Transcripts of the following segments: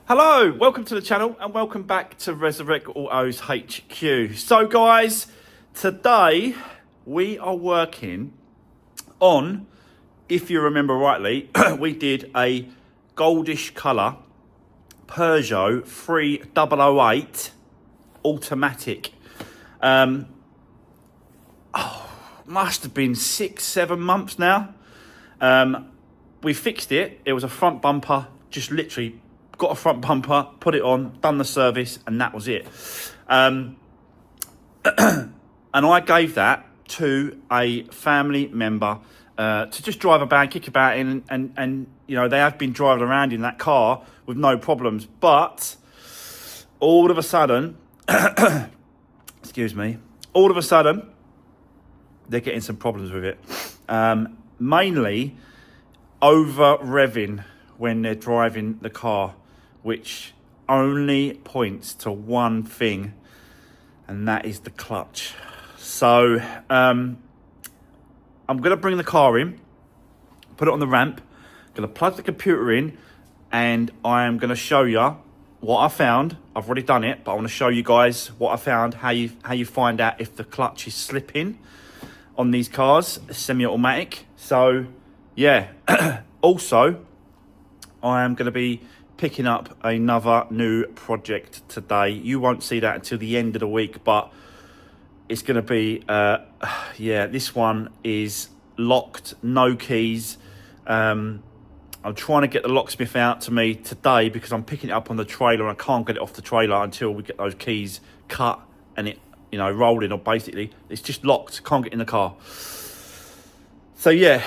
Hello, welcome to the channel and welcome back to Resurwreck Autos HQ. So guys, today we are working on, if you remember rightly, we did a goldish colour Peugeot 3008 automatic. Must have been 6-7 months now. We fixed it. It was a front bumper, just literally got a front bumper, put it on, done the service, and that was it. And I gave that to a family member to just drive about, kick about in, and you know, they have been driving around in that car with no problems. But all of a sudden, excuse me, all of a sudden, they're getting some problems with it. Mainly over revving when they're driving the car, which only points to one thing, and that is the clutch. So I'm going to bring the car in, put it on the ramp, going to plug the computer in, and I am going to show you what I found. I've already done it, but I want to show you guys what I found, how you find out if the clutch is slipping on these cars, semi-automatic. So yeah, also I am going to be picking up another new project today. You won't see that until the end of the week, but it's going to be, yeah, this one is locked, no keys. I'm trying to get the locksmith out to me today because I'm picking it up on the trailer and I can't get it off the trailer until we get those keys cut and it, you know, rolling, or basically it's just locked, can't get in the car. So yeah,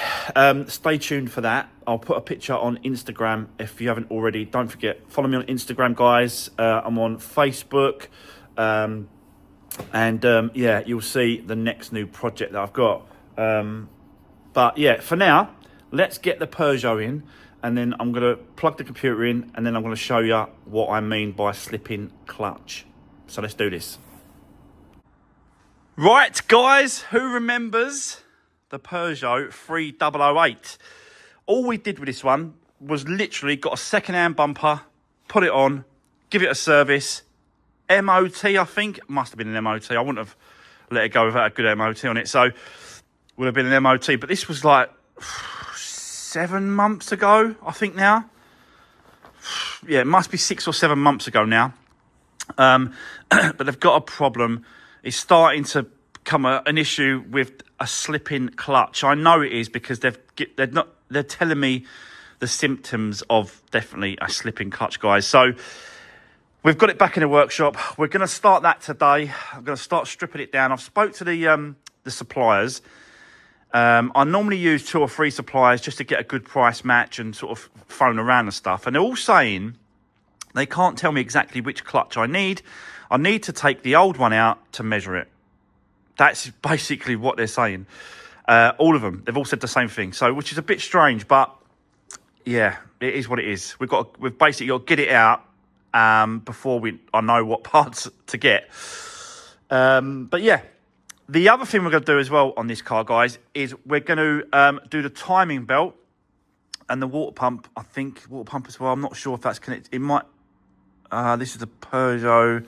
stay tuned for that. I'll put a picture on Instagram if you haven't already. Don't forget, follow me on Instagram, guys. I'm on Facebook. Yeah, you'll see the next new project that I've got. But yeah, for now, let's get the Peugeot in. And then I'm going to plug the computer in. And then I'm going to show you what I mean by slipping clutch. So let's do this. Right, guys, who remembers the Peugeot 3008? All we did with this one was literally got a second-hand bumper, put it on, give it a service, MOT, I think. It must have been an MOT. I wouldn't have let it go without a good MOT on it. So would have been an MOT. But this was like 7 months ago, I think now. Yeah, it must be 6 or 7 months ago now. But they've got a problem. It's starting to become an issue with a slipping clutch. I know it is because they're telling me the symptoms of definitely a slipping clutch, guys. So we've got it back in the workshop. We're going to start that today. I'm going to start stripping it down. I've spoke to the suppliers. I normally use 2 or 3 suppliers just to get a good price match and sort of phone around and stuff. And they're all saying they can't tell me exactly which clutch I need. I need to take the old one out to measure it. That's basically what they're saying. All of them. They've all said the same thing. So, which is a bit strange, but yeah, it is what it is. We've basically got to get it out before I know what parts to get. But yeah, the other thing we're going to do as well on this car, guys, is we're going to do the timing belt and the water pump. I think water pump as well. I'm not sure if that's connected. It might. This is the Peugeot.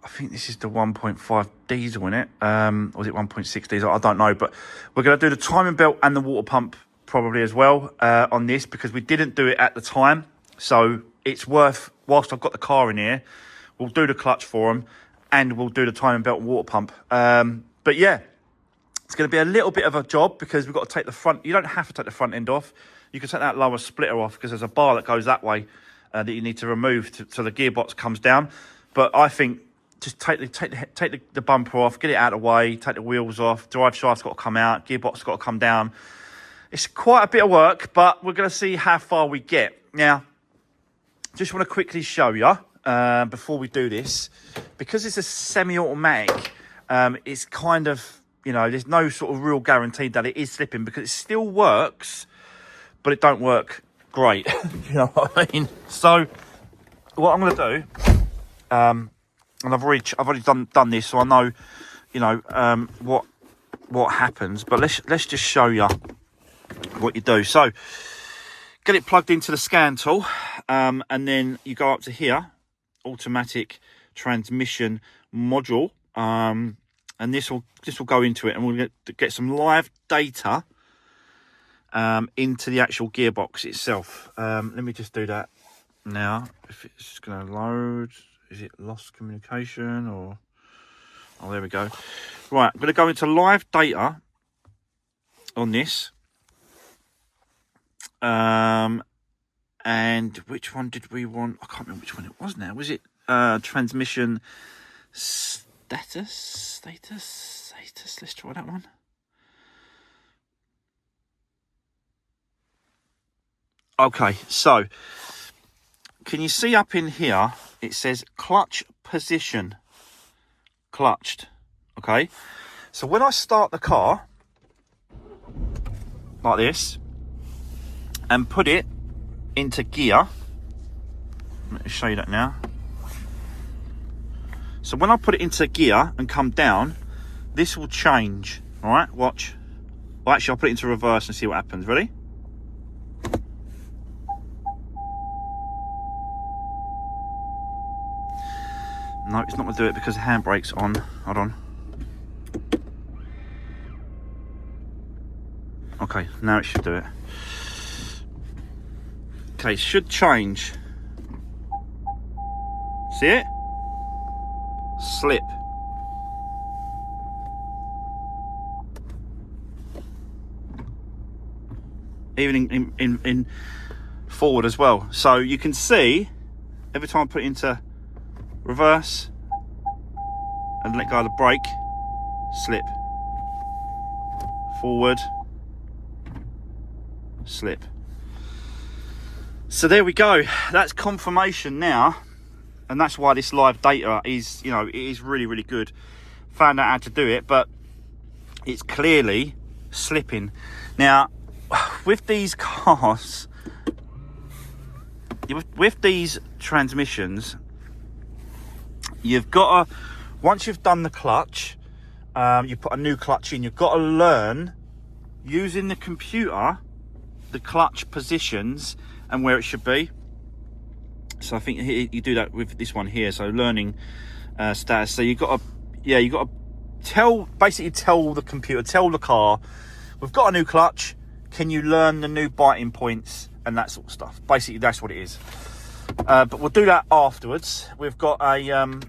I think this is the 1.5 diesel in it. Or was it 1.6 diesel? I don't know. But we're going to do the timing belt and the water pump probably as well on this, because we didn't do it at the time. So it's worth, whilst I've got the car in here, we'll do the clutch for them and we'll do the timing belt and water pump. But yeah, it's going to be a little bit of a job because we've got to take the front. You don't have to take the front end off. You can take that lower splitter off because there's a bar that goes that way that you need to remove so the gearbox comes down. But I think just take the bumper off, get it out of the way, take the wheels off, drive shaft's got to come out, gearbox got to come down. It's quite a bit of work, but we're going to see how far we get. Now, just want to quickly show you, before we do this, because it's a semi-automatic, it's kind of, you know, there's no sort of real guarantee that it is slipping because it still works, but it don't work great. You know what I mean? So, what I'm going to do, and I've already done this, so I know, you know, what happens. But let's just show you what you do. So get it plugged into the scan tool. And then you go up to here, automatic transmission module. And this will go into it, and we'll get some live data into the actual gearbox itself. Let me just do that now. If it's going to load, is it lost communication or? Oh, there we go. Right, I'm going to go into live data on this. And which one did we want? I can't remember which one it was now. Was it transmission status? Let's try that one. Okay, so can you see up in here, it says clutch position, clutched. Okay, so when I start the car like this and put it into gear, let me show you that now. So when I put it into gear and come down, this will change. All right, watch. Well, actually, I'll put it into reverse and see what happens. Ready? No, it's not going to do it because the handbrake's on. Hold on. Okay, now it should do it. Okay, it should change. See it? Slip. Even in forward as well. So you can see every time I put it into reverse and let go of the brake, slip. Forward, slip. So there we go. That's confirmation now, and that's why this live data is, you know, it is really, really good. Found out how to do it, but it's clearly slipping. Now, with these cars, with these transmissions, you've got to, once you've done the clutch, you put a new clutch in, you've got to learn using the computer the clutch positions and where it should be. So I think you do that with this one here. So learning status. So you've got to basically tell the computer, tell the car, we've got a new clutch. Can you learn the new biting points and that sort of stuff? Basically, that's what it is. But we'll do that afterwards. We've got a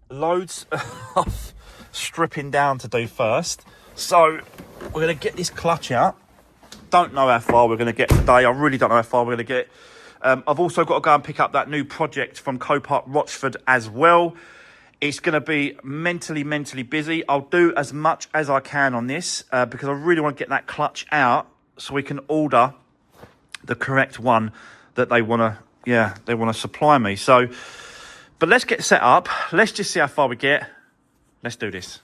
loads of stripping down to do first. So we're going to get this clutch out. Don't know how far we're going to get today. I really don't know how far we're going to get. I've also got to go and pick up that new project from Copart Rochford as well. It's going to be mentally busy. I'll do as much as I can on this because I really want to get that clutch out so we can order the correct one that they want to supply me. So, but let's get set up. Let's just see how far we get. Let's do this.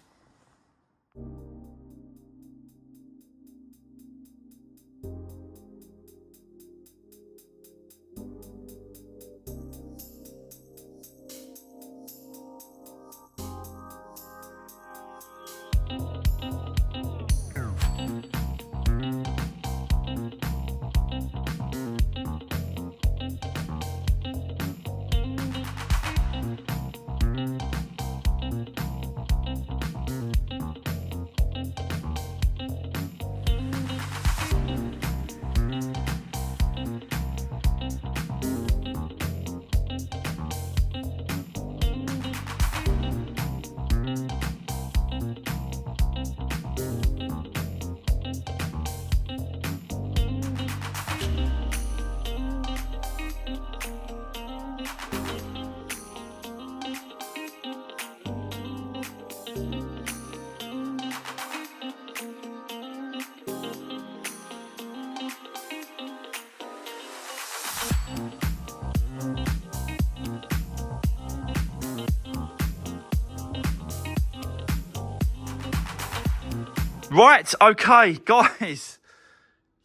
Right, okay, guys.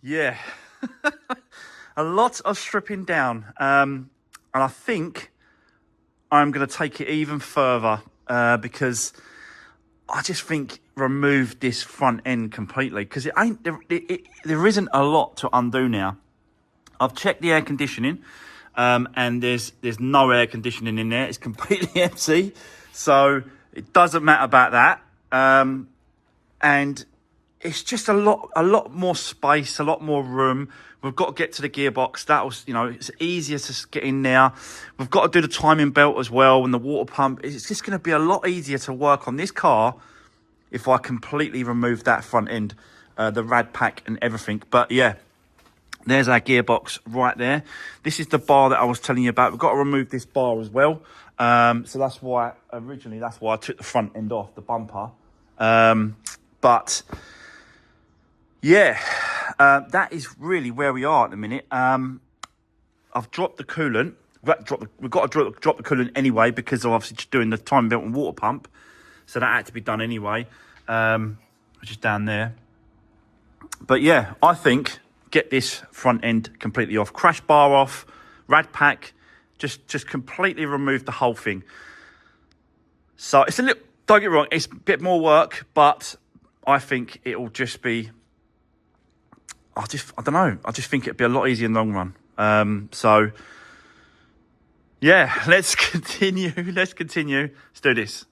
Yeah, a lot of stripping down. And I think I'm going to take it even further because I just think remove this front end completely because there isn't a lot to undo now. I've checked the air conditioning and there's no air conditioning in there. It's completely empty, so it doesn't matter about that. And it's just a lot more space, a lot more room. We've got to get to the gearbox. That was, it's easier to get in there. We've got to do the timing belt as well and the water pump. It's just going to be a lot easier to work on this car if I completely remove that front end, the rad pack and everything. But yeah, there's our gearbox right there. This is the bar that I was telling you about. We've got to remove this bar as well. So that's why I took the front end off, the bumper. But yeah, that is really where we are at the minute. I've dropped the coolant. We've got to drop the coolant anyway because of obviously just doing the timing belt and water pump. So that had to be done anyway, which is down there. But yeah, I think get this front end completely off. Crash bar off, rad pack, just completely remove the whole thing. So it's a little, don't get me wrong, it's a bit more work, but I think it'll just be, I don't know. I just think it'd be a lot easier in the long run. So yeah, let's continue. Let's do this.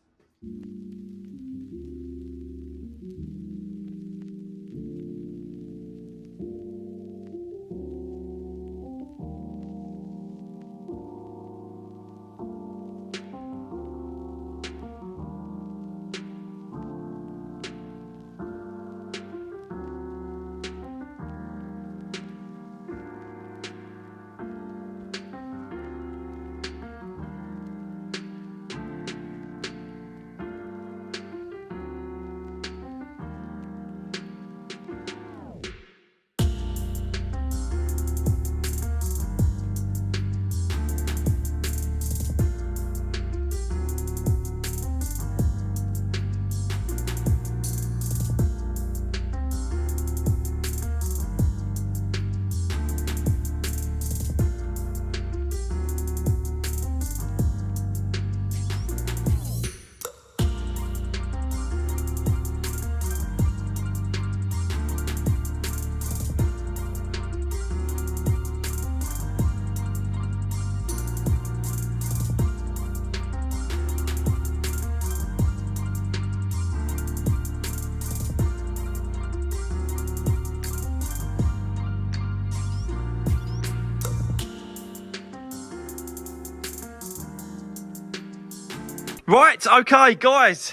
Right, okay, guys,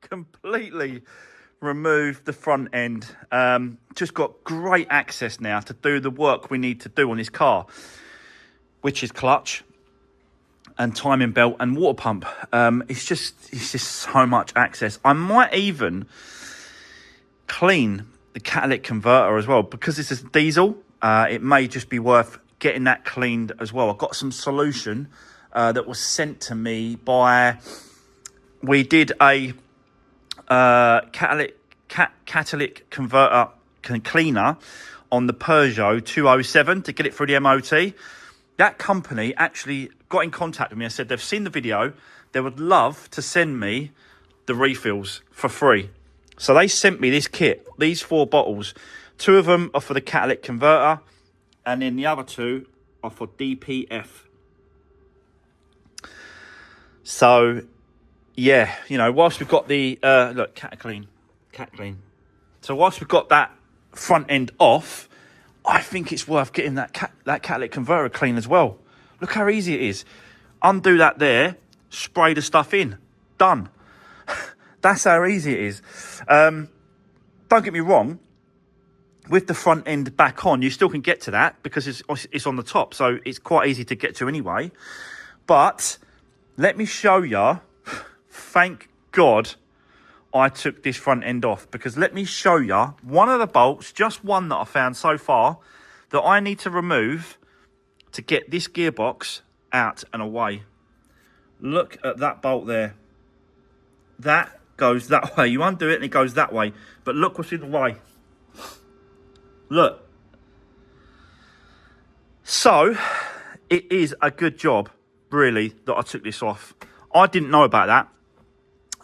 completely removed the front end. Just got great access now to do the work we need to do on this car, which is clutch and timing belt and water pump. It's just so much access. I might even clean the catalytic converter as well, because this is diesel. It may just be worth getting that cleaned as well. I've got some solution that was sent to me by, we did a catalytic converter cleaner on the Peugeot 207 to get it through the MOT. That company actually got in contact with me and said they've seen the video, they would love to send me the refills for free. So they sent me this kit, these 4 bottles. 2 of them are for the catalytic converter, and then the other 2 are for DPF. So, yeah, whilst we've got the, look, cat clean. So whilst we've got that front end off, I think it's worth getting that catalytic converter clean as well. Look how easy it is. Undo that there, spray the stuff in, done. That's how easy it is. Don't get me wrong, with the front end back on, you still can get to that because it's on the top, so it's quite easy to get to anyway. But let me show you, thank God I took this front end off, because let me show you one of the bolts, just one that I found so far, that I need to remove to get this gearbox out and away. Look at that bolt there. That goes that way. You undo it and it goes that way. But look what's in the way. Look. So, it is a good job, really, that I took this off. I didn't know about that,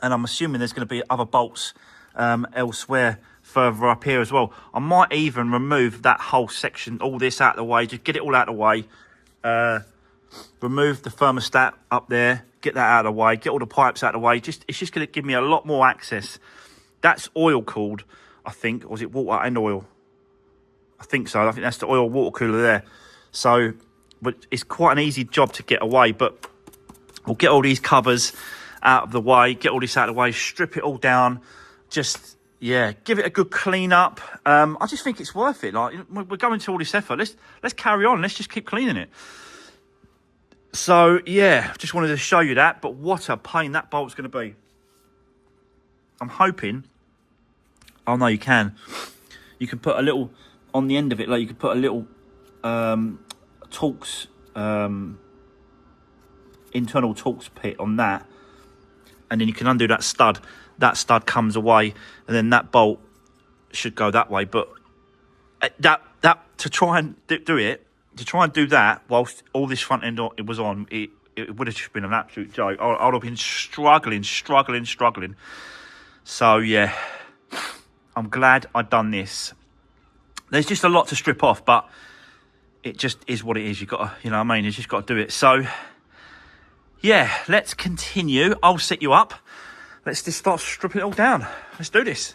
and I'm assuming there's going to be other bolts elsewhere further up here as well. I might even remove that whole section, all this out of the way, just get it all out of the way, remove the thermostat up there, get that out of the way, get all the pipes out of the way. It's just going to give me a lot more access. That's oil cooled, I think. Or was it water and oil? I think so. I think that's the oil water cooler there. So, but it's quite an easy job to get away. But we'll get all these covers out of the way, get all this out of the way, strip it all down. Just, yeah, give it a good clean up. I just think it's worth it. Like, we're going to all this effort. Let's carry on. Let's just keep cleaning it. So, yeah, just wanted to show you that. But what a pain that bolt's going to be. I'm hoping... Oh, no, you can. You can put a little... On the end of it, like, you could put a little Torx... internal Torx pit on that. And then you can undo that stud. That stud comes away. And then that bolt should go that way. But that to try and do it... To try and do that whilst all this front end it was on, it would have just been an absolute joke. I would have been struggling. So, yeah, I'm glad I've done this. There's just a lot to strip off, but it just is what it is. You've got to, you know what I mean? You've just got to do it. So, yeah, let's continue. I'll set you up. Let's just start stripping it all down. Let's do this.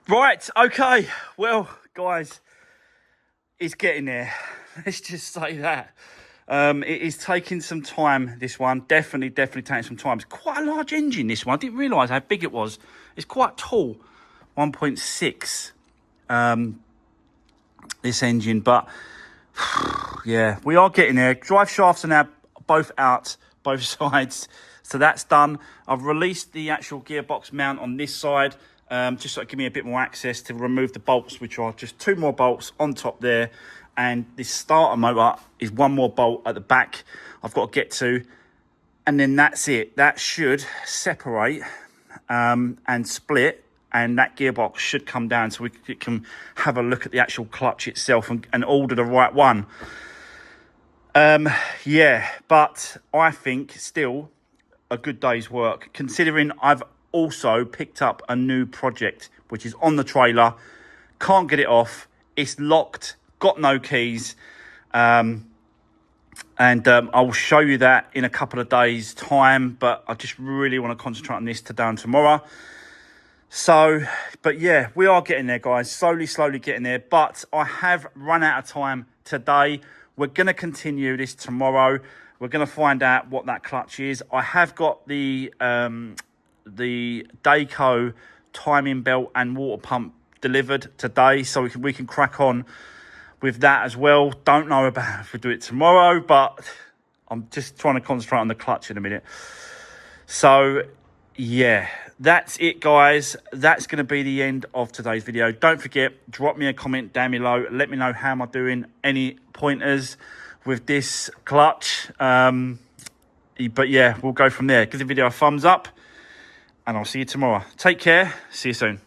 Right, okay. Well, guys, it's getting there. Let's just say that. It is taking some time, this one. Definitely taking some time. It's quite a large engine, this one. I didn't realise how big it was. It's quite tall. 1.6, this engine. But, yeah, we are getting there. Drive shafts are now both out, both sides. So that's done. I've released the actual gearbox mount on this side. Just so it give me a bit more access to remove the bolts, which are just 2 more bolts on top there. And this starter motor is 1 more bolt at the back I've got to get to. And then that's it. That should separate and split. And that gearbox should come down so we can have a look at the actual clutch itself and order the right one. Yeah, but I think still a good day's work, considering I've also picked up a new project, which is on the trailer. Can't get it off. It's locked. Got no keys. And I'll show you that in a couple of days' time. But I just really want to concentrate on this today and tomorrow. So, but yeah, we are getting there, guys. Slowly getting there. But I have run out of time today. We're going to continue this tomorrow. We're going to find out what that clutch is. I have got the Dayco timing belt and water pump delivered today, so we can crack on with that as well. Don't know about if we do it tomorrow, but I'm just trying to concentrate on the clutch in a minute. So yeah, that's it, guys. That's going to be the end of today's video. Don't forget, drop me a comment down below. Let me know how am I doing, any pointers with this clutch. But yeah, we'll go from there. Give the video a thumbs up, and I'll see you tomorrow. Take care. See you soon.